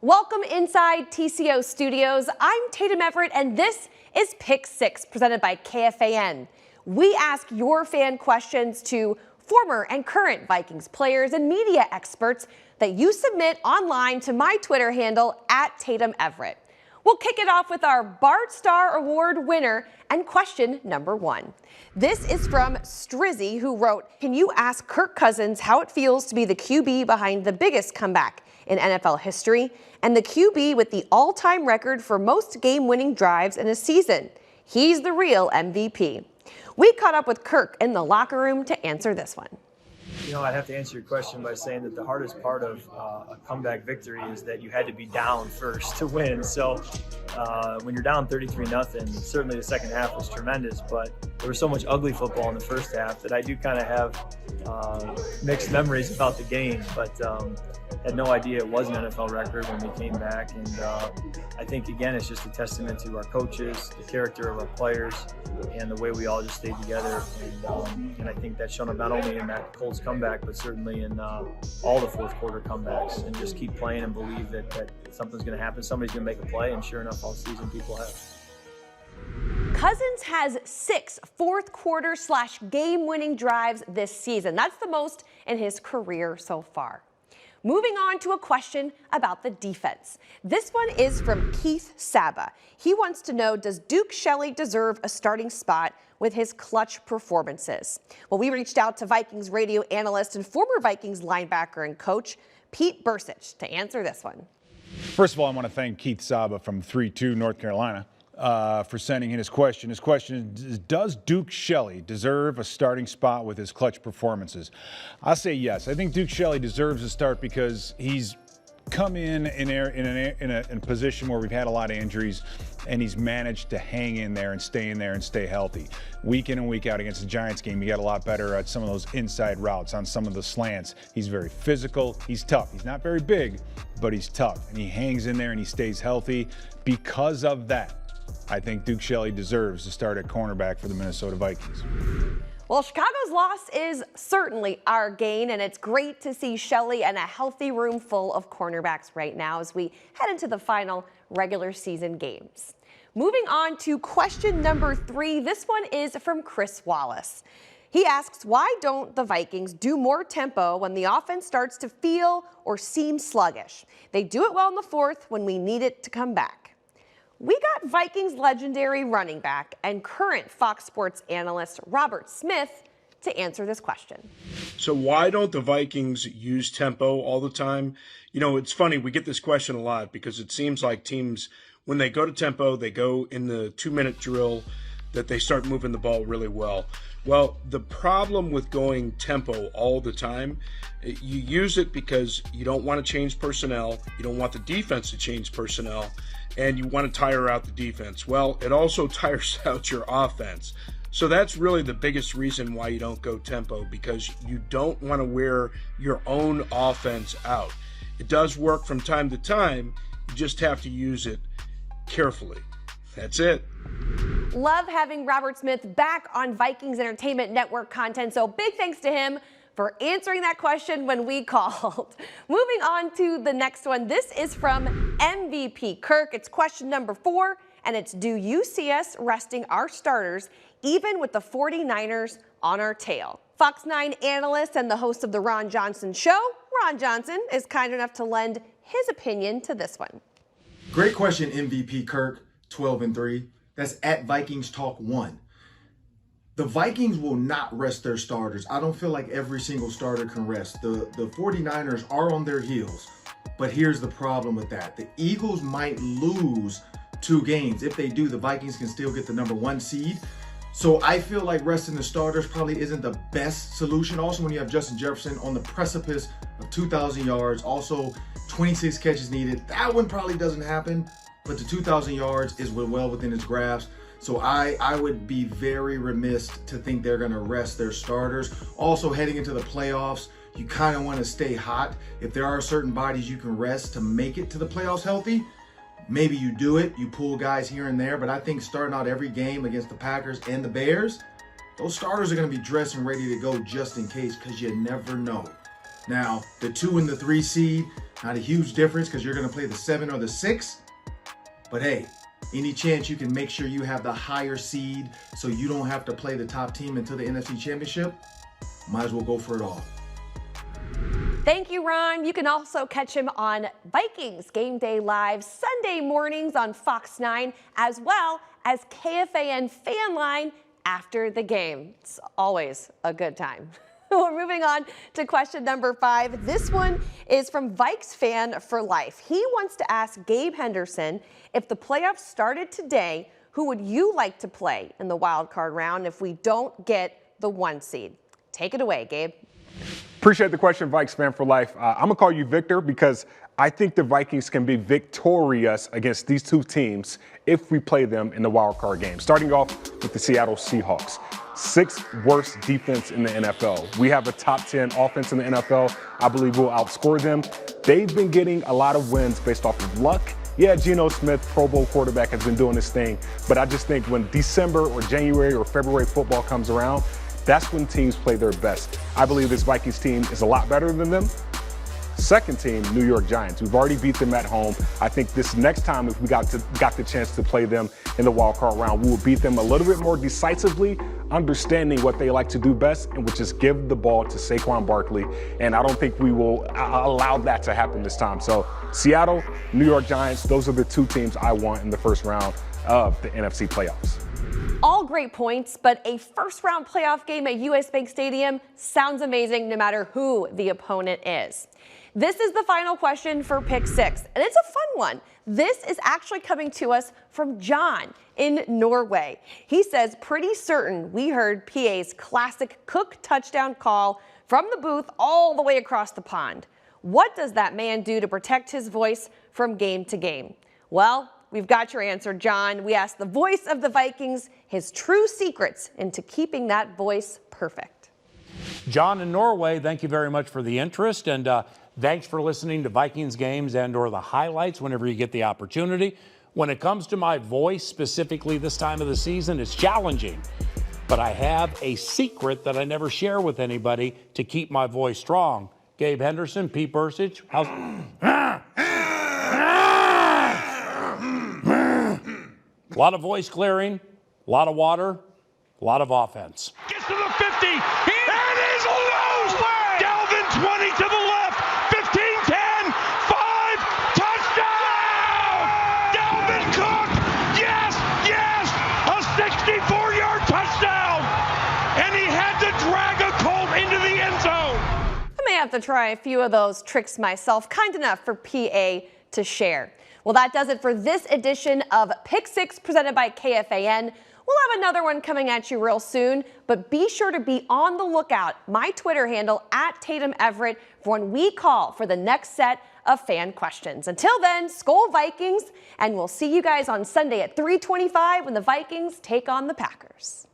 Welcome inside TCO Studios. I'm Tatum Everett, and this is Pick 6, presented by KFAN. We ask your fan questions to former and current Vikings players and media experts that you submit online to my Twitter handle, @Tatum Everett. We'll kick it off with our Bart Star Award winner and question number 1. This is from Strizzy, who wrote, "Can you ask Kirk Cousins how it feels to be the QB behind the biggest comeback in NFL history and the QB with the all-time record for most game-winning drives in a season? He's the real MVP." We caught up with Kirk in the locker room to answer this one. I'd have to answer your question by saying that the hardest part of a comeback victory is that you had to be down first to win. So when you're down 33-0, certainly the second half was tremendous, but there was so much ugly football in the first half that I do kind of have mixed memories about the game, but had no idea it was an NFL record when we came back. And I think, again, it's just a testament to our coaches, the character of our players, and the way we all just stayed together. And I think that's shown up not only in that Colts comeback, but certainly in all the fourth quarter comebacks, and just keep playing and believe that something's going to happen. Somebody's going to make a play, and sure enough, all season people have. Cousins has 6 fourth quarter / game-winning drives this season. That's the most in his career so far. Moving on to a question about the defense. This one is from Keith Saba. He wants to know, does Duke Shelley deserve a starting spot with his clutch performances? Well, we reached out to Vikings radio analyst and former Vikings linebacker and coach Pete Bursich to answer this one. First of all, I want to thank Keith Saba from 3-2 North Carolina for sending in his question. His question is, does Duke Shelley deserve a starting spot with his clutch performances? I'll say yes. I think Duke Shelley deserves a start because he's come in a position where we've had a lot of injuries, and he's managed to hang in there and stay healthy. Week in and week out against the Giants game, he got a lot better at some of those inside routes, on some of the slants. He's very physical. He's tough. He's not very big, but he's tough, and he hangs in there and he stays healthy. Because of that, I think Duke Shelley deserves to start at cornerback for the Minnesota Vikings. Well, Chicago's loss is certainly our gain, and it's great to see Shelley and a healthy room full of cornerbacks right now as we head into the final regular season games. Moving on to question number 3. This one is from Chris Wallace. He asks, why don't the Vikings do more tempo when the offense starts to feel or seem sluggish? They do it well in the fourth when we need it to come back. We got Vikings legendary running back and current Fox Sports analyst Robert Smith to answer this question. So why don't the Vikings use tempo all the time? It's funny, we get this question a lot because it seems like teams, when they go to tempo, they go in the 2-minute drill, that they start moving the ball really well. Well, the problem with going tempo all the time, you use it because you don't want to change personnel, you don't want the defense to change personnel, and you want to tire out the defense. Well, it also tires out your offense. So that's really the biggest reason why you don't go tempo, because you don't want to wear your own offense out. It does work from time to time, you just have to use it carefully. That's it. Love having Robert Smith back on Vikings Entertainment Network content, so big thanks to him for answering that question when we called. Moving on to the next one. This is from MVP Kirk. It's question number 4, and it's, do you see us resting our starters even with the 49ers on our tail? Fox 9 analyst and the host of the Ron Johnson Show, Ron Johnson, is kind enough to lend his opinion to this one. Great question, MVP Kirk, 12-3. That's at Vikings Talk 1. The Vikings will not rest their starters. I don't feel like every single starter can rest. The 49ers are on their heels, but here's the problem with that. The Eagles might lose 2 games. If they do, the Vikings can still get the number 1 seed. So I feel like resting the starters probably isn't the best solution. Also, when you have Justin Jefferson on the precipice of 2,000 yards, also 26 catches needed, that one probably doesn't happen, but the 2,000 yards is well within his grasp. So I would be very remiss to think they're going to rest their starters. Also, heading into the playoffs, you kind of want to stay hot. If there are certain bodies you can rest to make it to the playoffs healthy, maybe you do it. You pull guys here and there. But I think starting out every game against the Packers and the Bears, those starters are going to be dressed and ready to go just in case, because you never know. Now, the 2 and the 3 seed, not a huge difference because you're going to play the 7 or the 6. But hey, any chance you can make sure you have the higher seed so you don't have to play the top team until the NFC Championship, might as well go for it all. Thank you, Ron. You can also catch him on Vikings Game Day Live Sunday mornings on Fox 9, as well as KFAN Fan Line after the game. It's always a good time. We're moving on to question number 5. This one is from Vikes Fan for Life. He wants to ask Gabe Henderson, if the playoffs started today, who would you like to play in the wild card round if we don't get the 1 seed? Take it away, Gabe. Appreciate the question, Vikes Fan for Life. I'm going to call you Victor because I think the Vikings can be victorious against these 2 teams if we play them in the wild card game. Starting off with the Seattle Seahawks. 6th worst defense in the NFL. We have a top 10 offense in the NFL. I believe we'll outscore them. They've been getting a lot of wins based off of luck. Yeah, Geno Smith, Pro Bowl quarterback, has been doing this thing. But I just think when December or January or February football comes around, that's when teams play their best. I believe this Vikings team is a lot better than them. Second team, New York Giants. We've already beat them at home. I think this next time, if we got the chance to play them in the wild card round, we will beat them a little bit more decisively, understanding what they like to do best, and which is give the ball to Saquon Barkley. And I don't think we will allow that to happen this time. So Seattle, New York Giants, those are the 2 teams I want in the first round of the NFC playoffs. All great points, but a first-round playoff game at US Bank Stadium sounds amazing no matter who the opponent is. This is the final question for Pick 6, and it's a fun one. This is actually coming to us from John in Norway. He says, pretty certain we heard PA's classic Cook touchdown call from the booth all the way across the pond. What does that man do to protect his voice from game to game? Well, we've got your answer, John. We asked the voice of the Vikings his true secrets into keeping that voice perfect. John in Norway, thank you very much for the interest, and thanks for listening to Vikings games and or the highlights whenever you get the opportunity. When it comes to my voice, specifically this time of the season, it's challenging. But I have a secret that I never share with anybody to keep my voice strong. Gabe Henderson, Pete Bursich, how's... A lot of voice clearing, a lot of water, a lot of offense. Gets to the 50, and is loose! Dalvin 20 to the left, 15-10, 5, touchdown! Dalvin Cook, yes, a 64-yard touchdown! And he had to drag a Colt into the end zone. I may have to try a few of those tricks myself, kind enough for PA to share. Well, that does it for this edition of Pick 6 presented by KFAN. We'll have another one coming at you real soon, but be sure to be on the lookout, my Twitter handle @Tatum Everett, for when we call for the next set of fan questions. Until then, Skol Vikings, and we'll see you guys on Sunday at 3:25 when the Vikings take on the Packers.